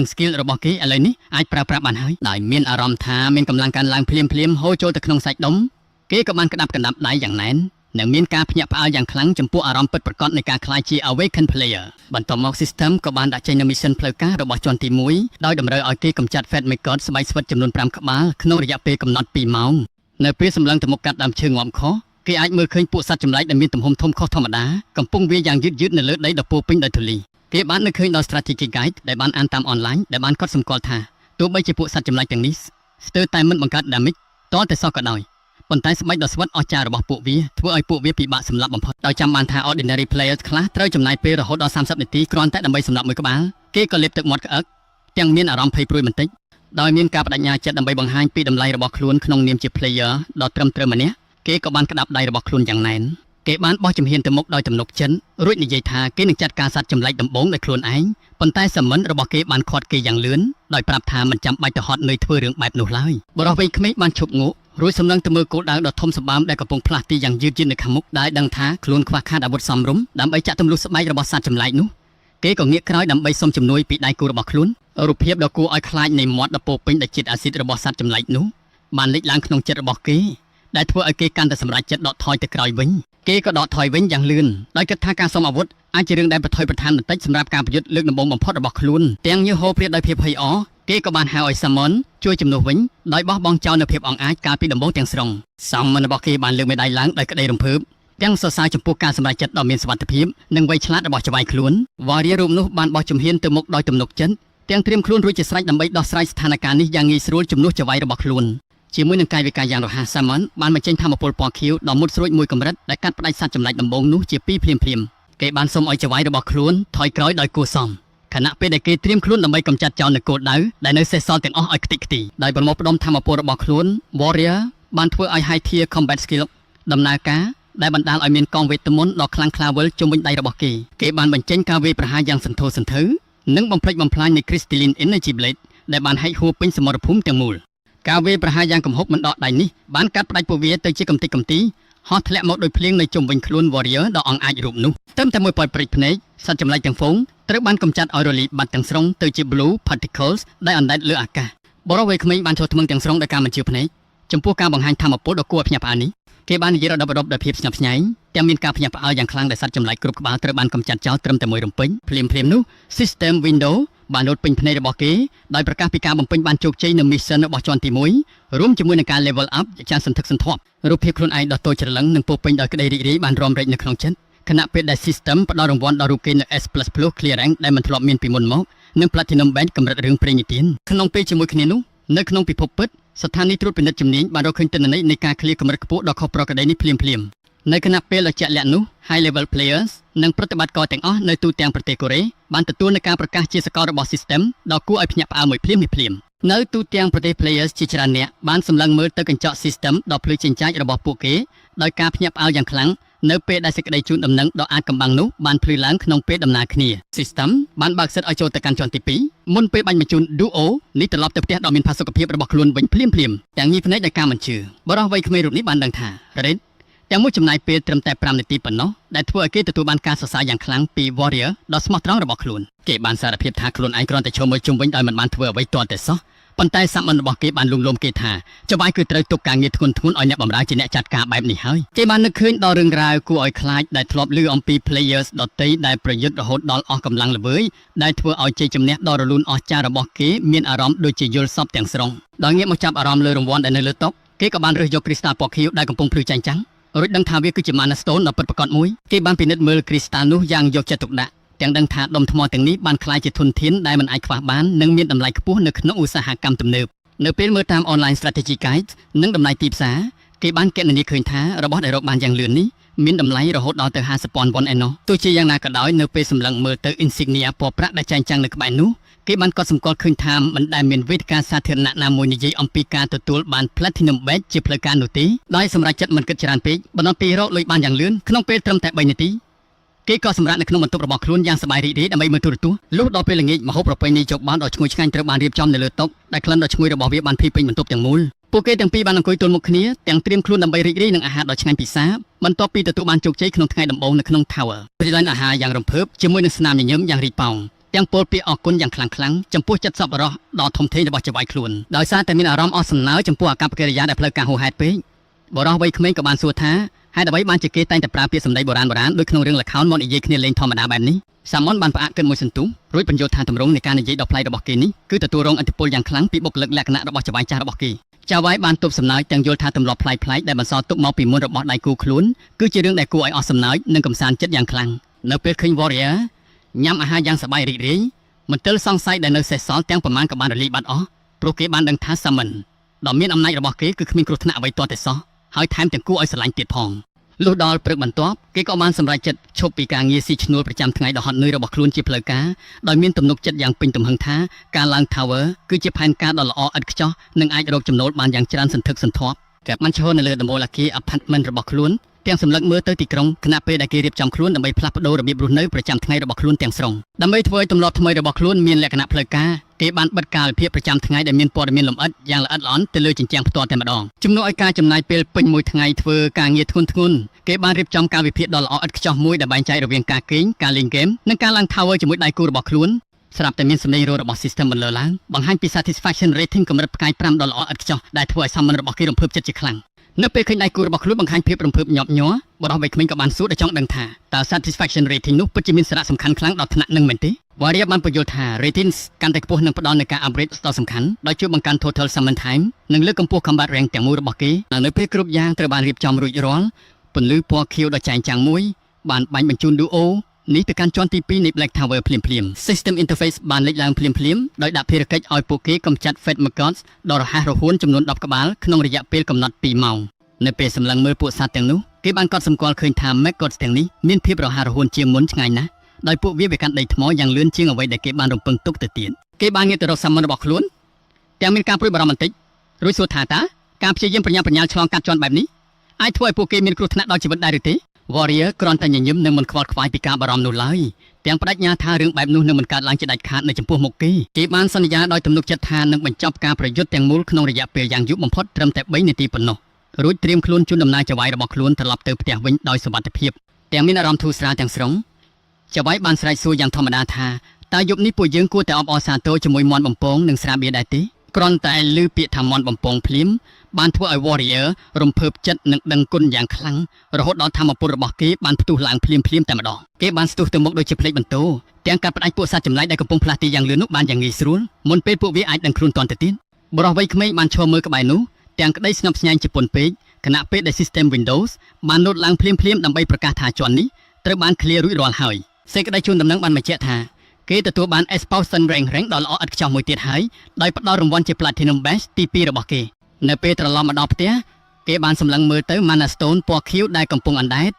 skill របស់គេឥឡូវនេះអាចប្រើប្រាស់បានហើយដោយមានអារម្មណ៍ថាមានកម្លាំងកាន់ឡើងភ្លាមហូរចូលទៅក្នុងសាច់ដុំគេក៏បានក្តាប់កណ្ដាប់ដៃយ៉ាងណែននិងមានការភ្ញាក់ផ្អើលយ៉ាងខ្លាំងចំពោះអារម្មណ៍ពិតប្រាកដនៃការក្លាយជា Awaken Player បន្ទាប់មក System ក៏បានដាក់ចេញនូវ mission ផ្លូវការរបស់ជាន់ទី1ដោយតម្រូវឲ្យគេកម្ចាត់ Fat Maggot ស្បែកស្វិតចំនួន5ក្បាលក្នុងរយៈពេលកំណត់2ម៉ោងនៅពេលសម្លឹងទៅមុខកាត់ដើមឈើងាប់ខុសគេអាចមើលឃើញពួកសត្វចម្លែកដែលមានទំហំធំខុសធម្មតាកំពុងវាយយ៉ាងយឺតនៅលើដីដ៏ពោពេញដោយធូលីគេបាននឹកឃើញដល់ Strategy Guide ដែលបានអានតាមអនឡាញដែលបានកត់សម្គាល់ថាទោះបីជាពួកសត្វចម្លែកទាំងនេះស្ទើរតែមិនបង្កើត damage តតែសោះក៏ដោយប៉ុន្តែស្បែកដ៏ស្វិតអស្ចារ្យរបស់ពួកវាធ្វើឲ្យពួកវាពិបាកសម្លាប់បំផុតដោយចាំបានថា Ordinary Players ខ្លះត្រូវចំណាយពេលរហូតដល់30នាទីគ្រាន់តែដើម្បីសម្លាប់មួយក្បាលគេក៏លេបទឹកមាត់ក្អឹកទាំងមានអារម្មណ៍ភ័យព្រួយបន្តិចដោយមានការបដិញ្ញាចិត្តដើម្បីបង្ហាញពីតម្លៃរបស់ខ្លួនក្នុងនាមជា Player ដ៏ត្រឹមត្រូវម្នាក់គេក៏បានក្តាប់ដៃរបស់ខ្លួនយ៉ាងណែនគេបានបោះជំហានទៅមុខដោយទំនុកចិនរួចនិយាយថាគេនឹងចាត់ការសត្វចម្លែកដំបូងដោយខ្លួនឯងប៉ុន្តែសាមិនរបស់គេបានខាត់គេយ៉ាងលឿនដោយប្រាប់ថាមិនចាំបាច់ទៅហត់នឿយធ្វើរឿងបែបនោះឡើយបរិះវ័យក្មេងបានឈប់ងក់រួចសម្លឹងទៅមើលគោលដៅដ៏ធំសម្បើមដែលកំពុងផ្លាស់ទីយ៉ាងយឺតនៅខាងមុខដែលដឹងថាខ្លួនខ្វះខាតអាវុធសមរម្យដើម្បីចាក់ទម្លុះស្បែករបស់សត្វចម្លែកនោះគេក៏ងាកក្រោយដើម្បីសុំជំនួយពីដៃគូរបស់ខ្លួនរូបភាពដ៏គួរឲ្យខ្លាចនៃមាត់ដ៏ពោពេញដោយជាតិអាស៊ីតរបស់សត្វចម្លែកនោះបានលេចឡើងក្នុងចិត្តរបស់គេដែលធ្វើឲ្យគេកាន់តែសម្រេចចិត្តដកថយទៅក្រោយវិញគេក៏ដកថយវិញយ៉ាងលឿនដោយគិតថាការសុំអាវុធអាចជារឿងដែលប្រថុយប្រថានបន្តិចសម្រាប់ការប្រយុទ្ធលើកដំបូងបំផុតរបស់ខ្លួនទាំងញើសហូរព្រាតដោយភាពភ័យអរគេក៏បានហៅឲ្យ Salmon ជួយជំនួសវិញដោយបោះបង់ចោលនៅភាពអង្អាចកាលពីដំបូងទាំងស្រុង Salmon របស់គេបានលើកមេដាយឡើងដោយក្តីរំភើបទាំងសរសើរចំពោះការសម្រេចចិត្តដ៏មានសុវត្ថិភាពនិងវៃឆ្លាតរបស់ច្បាយខ្លួន Warrior រូបនោះបានបោះជំហានទៅមុខដោយទំនុកចិត្តទាំងត្រៀមខ្លួនរួចជាស្រេចដើម្បីដោះស្រាយស្ថានភាពនេះយ៉ាងងាយស្រួលជំនួសច្បាយរបស់ខ្លួនជាមួយនឹងកាយវិការយ៉ាងរហ័ស Salmon បានបញ្ចេញថាមពលពណ៌ខៀវដ៏មុតស្រួចមួយកម្រិតដែលកាត់ផ្ដាច់សត្វចម្លែកដំបូងនោះជាពីរភ្លាមគេបានសុំឲ្យច្បាយរបស់ខ្លួនថយក្រោយដោយគួរសមខណៈពេលដែលគេត្រៀមខ្លួនដើម្បីកម្ចាត់ចោលនូវគោលដៅដែលនៅសេសសល់ទាំងអស់ឲ្យខ្ទេចខ្ទីដោយប្រមូលផ្ដុំថាមពលរបស់ខ្លួន Warrior បានធ្វើឲ្យ High Tier Combat Skill ដំណើរការដែលបណ្ដាលឲ្យមានកងវេទមន្តដ៏ខ្លាំងក្លាវិលជុំវិញដៃរបស់គេបានបញ្ចេញការវាយប្រហារយ៉ាងសន្ធោសន្ធៅនិងបំផ្លិចបំផ្លាញនៃ Crystalline Energy Blade ដែលបានហែកហួរពេញសមរភូមិទាំងមូលការវាយប្រហារយ៉ាងគំហុកមិនដកដៃនេះបានកាត់ផ្ដាច់ពួកវាទៅជាកំទេចកំទីហោះធ្លាក់មកដោយភ្លៀងនៅជុំវិញខ្លួន Warrior ដ៏អង្អាចរូបនោះតែមួយប៉ោយព្រិចភ្នែកសត្វចម្លែកទាំងហ្វូងត្រូវបានកម្ចាត់ឲ្យរលាយបាត់ទាំងស្រុងទៅជា Blue Particles ដែលអណ្ដែតលើអាកាសបរិះវ័យក្មេងបានចូលថ្មឹងទាំងស្រុងដោយការមិនជឿភ្នែកចំពោះការបង្ហាញថាមពលដ៏គួរឲ្យភ្ញាក់ផ្អើលនេះគេបាននិយាយរដប់ដោយភាពស្ញប់ស្ញែងទាំងមានការភ្ញាក់ផ្អើលយ៉ាងខ្លាំងដែលសត្វចម្លែកគ្រប់ក្បាលត្រូវបានកម្ចាត់ចោលត្រឹមតែមួយរំពេញភ្លាមនោះ System Window បានលោតពេញភ្នែករបស់គេដោយប្រកាសពីការបំពេញបានជោគជ័យនៅ mission របស់ជាន់ទី1រួមជាមួយនឹងការ level up យ៉ាងសន្ធឹកសន្ធាប់រូបភាពខ្លួនឯងដ៏តូចច្រឡឹងនិងពោពេញដោយក្តីរីករាយបានរំលេចនៅក្នុងចិត្តខណៈពេលដែល System ផ្ដល់រង្វាន់ដល់រូបគេនៅ S++ Clear Rank ដែលមិនធ្លាប់មានពីមុនមកនិង Platinum Badge កម្រិតរឿងព្រេងនិទានក្នុងពេលជាមួយគ្នានោះនៅក្នុងពិភពពិតស្ថានីយ៍ត្រួតពិនិត្យជំនាញបានរកឃើញទិន្នន័យនៃការ clear កម្រិតខ្ពស់ដ៏ខុសប្រក្រតីនេះភ្លាមនៅខណៈពេលដ៏ជាក់លាក់នោះ High Level Players និងប្រតិបត្តិការទាំងអស់នៅទូទាំងប្រទេសកូរ៉េបានទទួលនូវការប្រកាសជាសកលរបស់ System ដ៏គួរឲ្យភ្ញាក់ផ្អើលមួយភ្លាមនៅទូទាំងប្រទេស Players ជាច្រើនអ្នកបានសម្លឹងមើលទៅកញ្ចក់ System ដ៏ភ្លឺចិញ្ចាចរបស់ពួកគេដោយការភ្ញាក់ផ្អើលយ៉ាងខ្លាំងនៅពេលដែលសេចក្តីជូនដំណឹងដ៏អាចកំបាំងនោះបានភ្លឺឡើងក្នុងពេលដំណើរគ្នា System បានបើកសិទ្ធឲ្យចូលទៅកាន់ជាន់ទី2មុនពេលបាញ់បញ្ជូន Duo នេះត្រឡប់ទៅផ្ទះដ៏មានផាសុកភាពរបស់ខ្លួនវិញភ្លាមទាំងញីភ្នែកដោយការមិនជឿបរិះវ័យក្មេងរូបនេះបានដឹងថា Red ទាំងមួយចំណាយពេលត្រឹមតែ5នាទីប៉ុណ្ណោះដែលធ្វើឲ្យគេទទួលបានការសរសើរយ៉ាងខ្លាំងពី Warrior ដ៏ស្មោះត្រង់របស់ខ្លួនគេបានសារភាពថាខ្លួនឯងគ្រាន់តែឈរមើលជុំវិញដោយមិនបានធ្វើអ្វីទាល់តែសោះប៉ុន្តែសាមញ្ញរបស់គេបានលួងលោមគេថាច្បាយគឺត្រូវទុកការងារធ្ងន់ឲ្យអ្នកបម្រើជាអ្នកចាត់ការបែបនេះហើយគេបាននឹកឃើញដល់រឿងរ៉ាវគួរឲ្យខ្លាចដែលធ្លាប់ឮអំពី Players ដទៃដែលប្រយុទ្ធរហូតដល់អស់កម្លាំងល្វើយដែលធ្វើឲ្យជ័យជំនះដ៏រលូនអស្ចារ្យរបស់គេមានអារម្មណ៍ដូចជាយល់សពទាំងស្រុងដោយងាកមកចាប់អារម្មណ៍លើរង្វាន់ដែលនៅលើតុគេក៏បានរើសយកគ្រីស្តាល់ពណ៌ខៀវដែលកំពុងភ្លឺចាញ់ចាំងរួចដឹងថាវាគឺជា Mana Stone ដ៏ពិតប្រាកដមួយគេបានពិនិត្យមើលគ្រីស្តាល់នោះយ៉ាងយកចិត្តទុកដាក់ទាំងដឹងថាដុំថ្មទាំងនេះបានក្លាយជាធនធានដែលមិនអាចខ្វះបាននិងមានតម្លៃខ្ពស់នៅក្នុងឧស្សាហកម្មទំនើបនៅពេលមើលតាម Online Strategy Guide និងតម្លៃទីផ្សារគេបានគណនាឃើញថារបស់ដែលរកបានយ៉ាងលឿននេះមានតម្លៃរហូតដល់ទៅ 50,000 វ៉ុនឯណោះទោះជាយ៉ាងណាក៏ដោយនៅពេលសម្លឹងមើលទៅ Insignia ពណ៌ប្រាក់ដែលចែងចាំងនៅក្បែរនោះគេបានកត់សម្គាល់ឃើញថាមិនដែលមានវេទិកាសាធារណៈណាមួយនិយាយអំពីការទទួលបាន Platinum Badge ជាផ្លូវការនោះទេដោយសម្រាប់ចិត្តមិនគិតច្រើនពេកបន្ទាប់ពីរកលុយបានយ៉ាងលឿនក្នុងពេលត្រឹមតែ3នាទីគេក៏សម្រាប់នៅក្នុងបន្ទប់របស់ខ្លួនយ៉ាងសប្បាយរីករាយដើម្បីមើលទូរទស្សន៍លុះដល់ពេលល្ងាចម្ហូបប្រពៃណីជោគបានដ៏ឈ្ងុយឆ្ងាញ់ត្រូវបានរៀបចំនៅលើតុដែលក្លិនដ៏ឈ្ងុយរបស់វាបានភាយពេញបន្ទប់ទាំងមូលពួកគេទាំងពីរបានអង្គុយទល់មុខគ្នាទាំងត្រៀមខ្លួនដើម្បីរីករាយនឹងអាហារដ៏ឆ្ងាញ់ពិសាបន្ទាប់ពីទទួលបានជោគជ័យក្នុងថ្ងៃដំបូងនៅក្នុង Tower ព្រីឡានអាហារយ៉ាងរំភើបជាមួយនឹងស្នាមញញឹមយ៉ាងរីកប៉ោង ទាំងពលពាក្យអរគុណយ៉ាងខ្លាំងៗចំពោះចិត្តសប្បុរសដ៏ធំធេងរបស់ចៅហ្វាយខ្លួនដោយសារតែមានអារម្មណ៍អស់សំណើចំពោះអាកប្បកិរិយាដែលផ្លូវការហួសហេតុពេកបរិសុទ្ធវ័យក្មេងក៏បានសួរថាហេតុអ្វីបានជាគេតែងតែប្រើពាក្យសម្ដីបុរាណដូចក្នុងរឿងល្ខោនមកនិយាយគ្នាលេងធម្មតាបែបនេះសាមនបានផ្អាកគិតមួយសន្ទុះរួចបញ្យល់ថាទម្រង់នៃការនិយាយដ៏ប្លែករបស់គេនេះគឺទទួលរងឥទ្ធិពលយ៉ាងខ្លាំងពីបុគ្គលិកលក្ខណៈរបស់ចៅហ្វាយចាស់របស់គេចៅហ្វាយបានទប់សំណើចទាំងយល់ថាទម្លាប់ប្លែកៗដែលបន្សល់ទុកមកពីមុនរបស់ដៃគូខ្លួនគឺជារឿងដែលគួរឲ្យអស់សំណើចនិងកំសាន្តចិត្តយ៉ាងខ្លាំងនៅពេលឃើញ Warrior ញ៉ាំអាហារយ៉ាងសប្បាយរីករាយមន្ទិលសង្ស័យដែលនៅសេសសល់ទាំងប្រមាណក៏បានរលាយបាត់អស់ព្រោះគេបានដឹងថា Summon ដ៏មានអំណាចរបស់គេគឺគ្មានគ្រោះថ្នាក់អ្វីទាល់តែសោះហើយថែមទាំងគួរឲ្យស្រឡាញ់ទៀតផងលុះដល់ព្រឹកបន្ទាប់គេក៏បានសម្រេចចិត្តឈប់ពីការងារស៊ីឈ្នួលប្រចាំថ្ងៃដ៏ហត់នឿយរបស់ខ្លួនជាផ្លូវការដោយមានទំនុកចិត្តយ៉ាងពេញទំហឹងថាការឡើង Tower គឺជាផែនការដ៏ល្អឥតខ្ចោះនិងអាចរកចំណូលបានយ៉ាងច្រើនសន្ធឹកសន្ធាប់គេបានឈរនៅលើដំបូលអគារ Apartment របស់ខ្លួនទាំងសម្លឹកមើលទៅទីក្រុងខណៈពេលដែលគេរៀបចំខ្លួនដើម្បីផ្លាស់ប្ដូររបៀបរស់នៅប្រចាំថ្ងៃរបស់ខ្លួនទាំងស្រុងដើម្បីធ្វើឲ្យទម្លាប់ថ្មីរបស់ខ្លួនមានលក្ខណៈផ្លូវការគេបានបិទកាលវិភាគប្រចាំថ្ងៃដែលមានព័ត៌មានលម្អិតយ៉ាងល្អិតល្អន់ទៅលើជញ្ជាំងផ្ទាល់តែម្ដងជំនួសឲ្យការចំណាយពេលពេញមួយថ្ងៃធ្វើការងារធ្ងន់ៗគេបានរៀបចំកាលវិភាគដ៏ល្អឥតខ្ចោះមួយដែលបែងចែករវាងការគេងការលេងហ្គេមនិងការឡើង Tower ជាមួយដៃគូរបស់ខ្លួនស្រាប់តែមានសម្លេងរោរបស់ System បន្លឺឡើងបង្ហាញពី Satisfaction Rating កម្រិតផ្កាយ5ដ៏ល្អឥតខ្ចោះដែលធ្វើឲ្យ Summon របស់គេរំភើបចិត្តជាខ្លាំងនៅពេលឃើញដៃគូរបស់ខ្លួនបង្ហាញភាពរំភើបញាប់ញ័របរិសុទ្ធវ័យក្មេងក៏បានសួរដោយចង់ដឹងថាតើ Satisfaction Rating នោះពិតជាមានសារៈសំខាន់ខ្លាំងដល់ថ្នាក់នឹងមែនទេ Warrior បានបញ្យល់ថា Ratings កាន់តែខ្ពស់នឹងផ្ដល់នូវការ upgrade ដ៏សំខាន់ដោយជួយបង្កើន Total Summon Time និងលើកកម្ពស់ Combat Rank ទាំងមូលរបស់គេនៅពេលគ្រប់យ៉ាងត្រូវបានរៀបចំរួចរាល់ពន្លឺពណ៌ខៀវដ៏ចែងចាំងមួយបានបាញ់បញ្ជូន Duo នេះទៅកាន់ជាន់ទី2នៃ Black Tower ភ្លាមៗ System Interface បានលេចឡើងភ្លាមៗដោយដាក់ភារកិច្ចឲ្យពួកគេកម្ចាត់ Fate Maggots ដ៏រហ័សរហួនចំនួន10ក្បាលក្នុងរយៈពេលកំណត់2ម៉ោងនៅពេលសម្លឹងមើលពួកសត្វទាំងនោះគេបានកត់សម្គាល់ឃើញថា Maggots ទាំងនេះមានភាពរហ័សរហួនជាងមុនឆ្ងាយណាស់ដោយពួកវាកាន់ដីថ្មយ៉ាងលឿនជាងអ្វីដែលគេបានរំពឹងទុកទៅទៀតគេបានងាកទៅរក Summon របស់ខ្លួនទាំងមានការព្រួយបារម្ភបន្តិចរួចសួរថាតើការព្យាយាមប្រញាប់ប្រញាល់ឆ្លងកាត់ជាន់បែបនេះអាចធ្វើឲ្យពួកគេមានគ្រោះថ្នាក់ដល់ជីវិតដែរឬទេ Warrior គ្រាន់តែញញឹមនិងមិនខ្វល់ខ្វាយពីការបារម្ភនោះឡើយទាំងបដិញ្ញាថារឿងបែបនោះនឹងមិនកើតឡើងជាដាច់ខាតនៅចំពោះមុខគេបានសន្យាដោយទំនុកចិត្តថានឹងបញ្ចប់ការប្រយុទ្ធទាំងមូលក្នុងរយៈពេលយ៉ាងយូរបំផុតត្រឹមតែ3នាទីប៉ុណ្ណោះរួចត្រៀមខ្លួនជូនដំណើរចៅហ្វាយរបស់ខ្លួនត្រឡប់ទៅផ្ទះវិញដោយសុវត្ថិភាពទាំងមានអារម្មណ៍ធូរស្រាលទាំងស្រុងចៅហ្វាយបានស្រែកសួរយ៉ាងធម្មតាថាតើយប់នេះពួកយើងគួរតែអបអរសាទរជាមួយមាន់បំពងនិងស្រាបៀរដែរទេគ្រាន់តែឮពាក្យថាមាន់បំពងភ្លាមបានធ្វើឲ្យ Warrior រំភើបចិត្តនិងដឹងគុណយ៉ាងខ្លាំងរហូតដល់ធម៌ពលរបស់គេបានផ្ទុះឡើងភ្លាមតែម្ដងគេបានស្ទុះទៅមុខដូចជាភ្លេចបន្ទោទាំងកាត់ផ្ដាច់ពួកសត្វចម្លែកដែលកំពុងផ្លាស់ទីយ៉ាងលឿននោះបានយ៉ាងងាយស្រួលមុនពេលពួកវាអាចដឹងខ្លួនទាន់ទៅទៀតបរិសុទ្ធវ័យក្មេងបានឈរមើលក្បែរនោះទាំងក្តីស្ងប់ស្ញាញ់ជាពន់ពេកខណៈពេលដែល System Windows បានលោតឡើងភ្លាមដើម្បីប្រកាសថាជាន់នេះត្រូវបាន clear រួចរាល់ហើយសេចក្តីជូនដំណឹងបានបញ្ជាក់ថាគេទទួលបាន Expulsion Rank ដ៏ល្អឥតខ្ចោះមួយទៀតហើយដោយផ្ដល់រង្វាន់ជា Platinum Badge ទី2របស់គេនៅពេលត្រឡប់មកដល់ផ្ទះគេបានសម្លឹងមើលទៅ Mana Stone ពណ៌ខៀវដែលកំពុងអណ្ដែត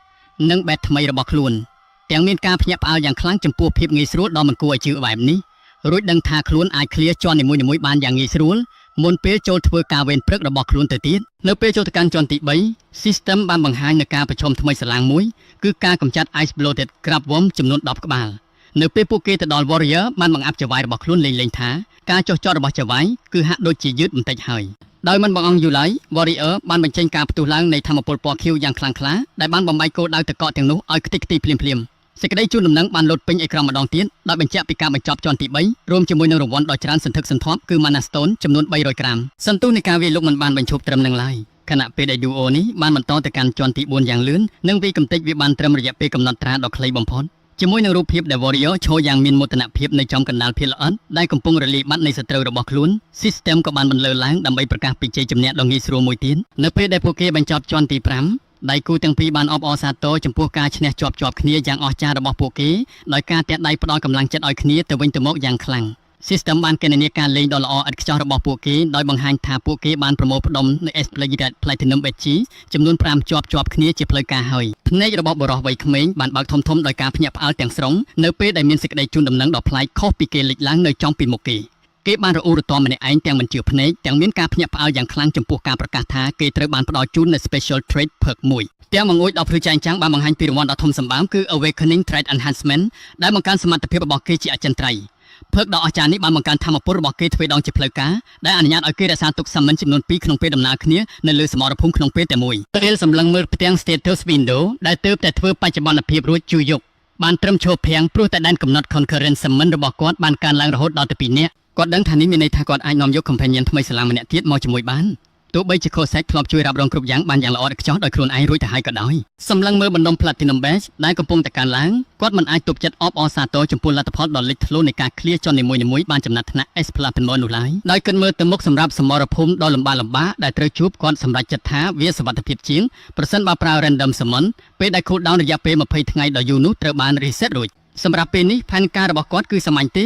និង Bat ថ្មីរបស់ខ្លួនទាំងមានការភ្ញាក់ផ្អើលយ៉ាងខ្លាំងចំពោះភាពងាយស្រួលដ៏មិនគួរឲ្យជឿបែបនេះរួចដឹងថាខ្លួនអាច clear ជាន់នីមួយៗបានយ៉ាងងាយស្រួលមុនពេលចូលធ្វើការវេនព្រឹករបស់ខ្លួនទៅទៀតនៅពេលចូលទៅកាន់ជាន់ទី3 System បានបង្ហាញនូវការប្រឈមថ្មីស្រឡាងមួយគឺការកម្ចាត់ Ice Bloated Crabworm ចំនួន10ក្បាលនៅពេលពួកគេទៅដល់ Warrior បានបង្អាប់ចៅហ្វាយរបស់ខ្លួនលេងថាការចុះចតរបស់ចៅហ្វាយគឺហាក់ដូចជាយឺតបន្តិចហើយដោយមិនបងអង្គយូរឡើយ Warrior បានបញ្ចេញការផ្ទុះឡើងនៃធម្មពលពណ៌ខៀវយ៉ាងខ្លាំងក្លាដែលបានបំបែកគោលដៅតកកទាំងនោះឲ្យខ្ទេចខ្ទីភ្លាមសេចក្តីជូនដំណឹងបានលោតពេញអេក្រង់ម្ដងទៀតដោយបញ្ជាក់ពីការបញ្ចប់ជាន់ទី3រួមជាមួយនឹងរង្វាន់ដ៏ច្រើនសន្ធឹកសន្ធាប់គឺ Mana Stone ចំនួន300ក្រាមសន្ទុះនៃការវាយលុកមិនបានបញ្ឈប់ត្រឹមនឹងឡើយខណៈពេលដែល Duo នេះបានបន្តទៅកាន់ជាន់ទី4យ៉ាងលឿននិងវាយកំទេចវាបានត្រឹមរយៈពេលកំណត់ត្រាដ៏ខ្លីបំផុតជាមួយនឹងរូបភាពដែល Warrior ឈរយ៉ាងមានមោទនភាពនៅចំកណ្ដាលភាគល្អិតដែលកំពុងរលាយបាត់នៃសត្រូវរបស់ខ្លួន System ក៏បានបន្លឺឡើងដើម្បីប្រកាសពីជ័យជំនះដ៏ងាយស្រួលមួយទៀតនៅពេលដែលពួកគេបញ្ចប់ជាន់ទី5ដៃគូទាំងពីរបានអបអរសាទរចំពោះការឈ្នះជាប់គ្នាយ៉ាងអស្ចារ្យរបស់ពួកគេដោយការទះដៃផ្ដល់កម្លាំងចិត្តឲ្យគ្នាទៅវិញទៅមកយ៉ាងខ្លាំង System បានគណនាការលេងដ៏ល្អឥតខ្ចោះរបស់ពួកគេដោយបង្ហាញថាពួកគេបានប្រមូលផ្ដុំនៅ Exploited Platinum Badge ចំនួន5ជាប់គ្នាជាផ្លូវការហើយភ្នែករបស់បរិសុទ្ធវ័យក្មេងបានបើកធំដោយការភ្ញាក់ផ្អើលទាំងស្រុងនៅពេលដែលមានសេចក្តីជូនដំណឹងដ៏ប្លែកខុសពីគេលេចឡើងនៅចំពីមុខគេបានរអ៊ូរទាំម្នាក់ឯងទាំងមិនជឿភ្នែកទាំងមានការភ្ញាក់ផ្អើលយ៉ាងខ្លាំងចំពោះការប្រកាសថាគេត្រូវបានផ្ដល់ជូននៅ Special Trade Perk មួយទាំងបង្អួចដល់ព្រឺចែងចាំងបានបង្ហាញពីរង្វាន់ដ៏ធំសម្បើមគឺ Awakening Trade Enhancement ដែលបង្កើនសមត្ថភាពរបស់គេជាអចិន្ត្រៃយ៍ផឹកដ៏អស្ចារ្យនេះបានបង្កើនធម៌ពលរបស់គេទ្វេដងជាផ្លូវការដែលអនុញ្ញាតឲ្យគេរក្សាទុក Summon ចំនួន2ក្នុងពេលដំណើរគ្នានៅលើសមរភូមិក្នុងពេលតែមួយពេលសម្លឹងមើលផ្ទាំង Status Window ដែលទើបតែធ្វើបច្ចុប្បន្នភាពរួចជួយយក បានត្រឹមឈរភាំងព្រោះតែដែនកំណត់ concurrent summon របស់គាត់បានកើនឡើងរហូតដល់ទៅ2នាក់គាត់ដឹងថានេះមានន័យថាគាត់អាចនាំយក companion ថ្មីស្លាំងម្នាក់ទៀតមកជាមួយបានទោះបីជា Cossack ធ្លាប់ជួយរ៉ាប់រងគ្រប់យ៉ាងបានយ៉ាងល្អឥតខ្ចោះដោយខ្លួនឯងរួចទៅហើយក៏ដោយសម្លឹងមើលបណ្ដុំ Platinum Badge ដែលកំពុងតែកើនឡើងគាត់មិនអាចទប់ចិត្តអបអរសាទរចំពោះលទ្ធផលដ៏លេចធ្លោនៃការឃ្លាចន់នីមួយៗបានចំណាត់ថ្នាក់ S Platinum នោះឡើយដោយគិតមើលទៅមុខសម្រាប់សមរភូមិដ៏លំបាកដែលត្រូវជួបគាត់សម្រេចចិត្តថាវាសុវត្ថិភាពជាងប្រសិនបើប្រើ Random Summon ពេលដែល cooldown រយៈពេល20ថ្ងៃដ៏យូរនោះត្រូវបាន reset រួចសម្រាប់ពេលនេះផែនការរបស់គាត់គឺសាមញ្ញទេ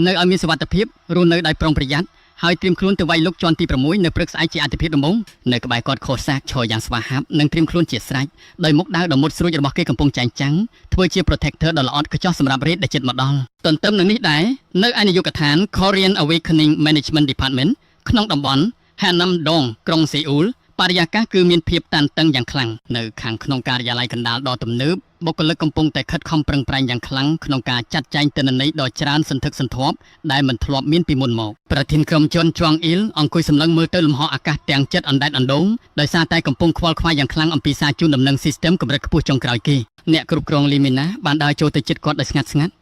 នៅឲ្យមានសុវត្ថិភាពរស់នៅដោយប្រុងប្រយ័ត្នហើយត្រៀមខ្លួនទៅវាយលុកជាន់ទី6នៅព្រឹកស្អែកជាអាទិភាពដំបូងនៅក្បែរគាត់ខុសសាកឈរយ៉ាងស្វាហាប់និងត្រៀមខ្លួនជាស្រេចដោយមុខដៅដ៏មុតស្រួចរបស់គេកំពុងចែងចាំងធ្វើជា protector ដ៏ល្អឥតខ្ចោះសម្រាប់ raid ដែលជិតមកដល់ទន្ទឹមនឹងនេះដែរនៅឯនាយកដ្ឋាន Korean Awakening Management Department ក្នុងតំបន់ Hanam Dong ក្រុងសេអ៊ូលបរិយាកាសគឺមានភាពតានតឹងយ៉ាងខ្លាំងនៅខាងក្នុងការិយាល័យកណ្ដាលដ៏ទំនើបបុគ្គលិកកំពុងតែខិតខំប្រឹងប្រែងយ៉ាងខ្លាំងក្នុងការចាត់ចែងទិន្នន័យដ៏ច្រើនសន្ធឹកសន្ធាប់ដែលមិនធ្លាប់មានពីមុនមកប្រធានក្រុមជន់ជွងអ៊ីលអង្គុយសម្លឹងមើលទៅលំហអាកាសទាំងចិត្តអណ្ដែតអណ្ដូងដោយសារតែកំពុងខ្វល់ខ្វាយយ៉ាងខ្លាំងអំពីសារជូនដំណឹង system កម្រិតខ្ពស់ចុងក្រោយគេអ្នកគ្រប់គ្រងលីមីណាបានដើរចូលទៅជិតគាត់ដោយស្ងាត់ស្ងាត់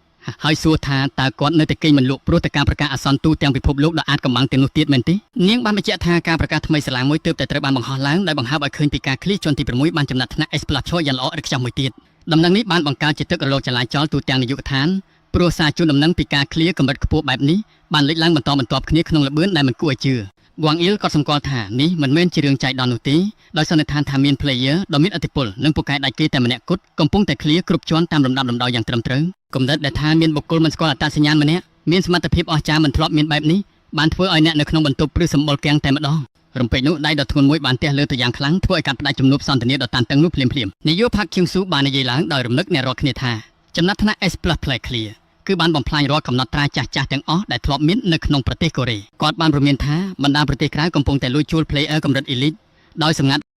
ហើយសួរថាតើគាត់នៅតែគេងមិនលក់ព្រោះតែការប្រកាសអាសន្នទូទាំងពិភពលោកដ៏អាចកំបាំងទាំងនោះទៀតមែនទេនាងបានបញ្ជាក់ថាការប្រកាសថ្មីស្រឡាងមួយទើបតែត្រូវបានបង្ហោះឡើងដែលបង្ហើបឲ្យឃើញពីការឃ្លីជាន់ទី6បានចំណាត់ថ្នាក់ S+ ឈរយ៉ាងល្អឥតខ្ចោះមួយទៀតដំណឹងនេះបានបង្កើតជាទឹករលកចលាចលទូទាំងនាយកដ្ឋានព្រោះសារជូនដំណឹងពីការឃ្លាកម្រិតខ្ពស់បែបនេះបានលេចឡើងបន្តបន្ទាប់គ្នាក្នុងល្បឿនដែលមិនគួរឲ្យជឿវ៉ាងអ៊ីលក៏សម្គាល់ថានេះមិនមែនជារឿងចៃដន្យនោះទេដោយសន្និដ្ឋានថាមាន player ដ៏មានឥទ្ធិពលនិងពូកែដៃគេតែម្នាក់គត់កំពុងតែឃ្លាគ្រប់ជាន់តាមលំដាប់លំដោយយ៉ាងត្រឹមត្រូវគំនិតដែលថាមានបុគ្គលមិនស្គាល់អត្តសញ្ញាណម្នាក់មានសមត្ថភាពអស្ចារ្យមិនធ្លាប់មានបែបនេះបានធ្វើឲ្យអ្នកនៅក្នុងបន្ទប់ព្រឹសសម្បុរគាំងតែម្ដងរំពេចនោះដៃដ៏ធ្ងន់មួយបានទះលើទៅយ៉ាងខ្លាំងធ្វើឲ្យកាត់ផ្ដាច់ជំនួបសន្តានាដ៏តានតឹងនោះភ្លាមនាយកផាក់ឃីងស៊ូបាននិយាយឡើងដោយរំលឹកអ្នករាល់គ្នាថាចំណាត់ថ្នាក់ S+ Play Clear គឺបានបំផ្លាញរាល់កំណត់ត្រាចាស់ៗទាំងអស់ដែលធ្លាប់មាននៅក្នុងប្រទេសកូរ៉េគាត់បានព្រមានថាបណ្ដាប្រទេសក្រៅកំពុងតែលួចជួល player កម្រិត elite ដោយសម្ងាត់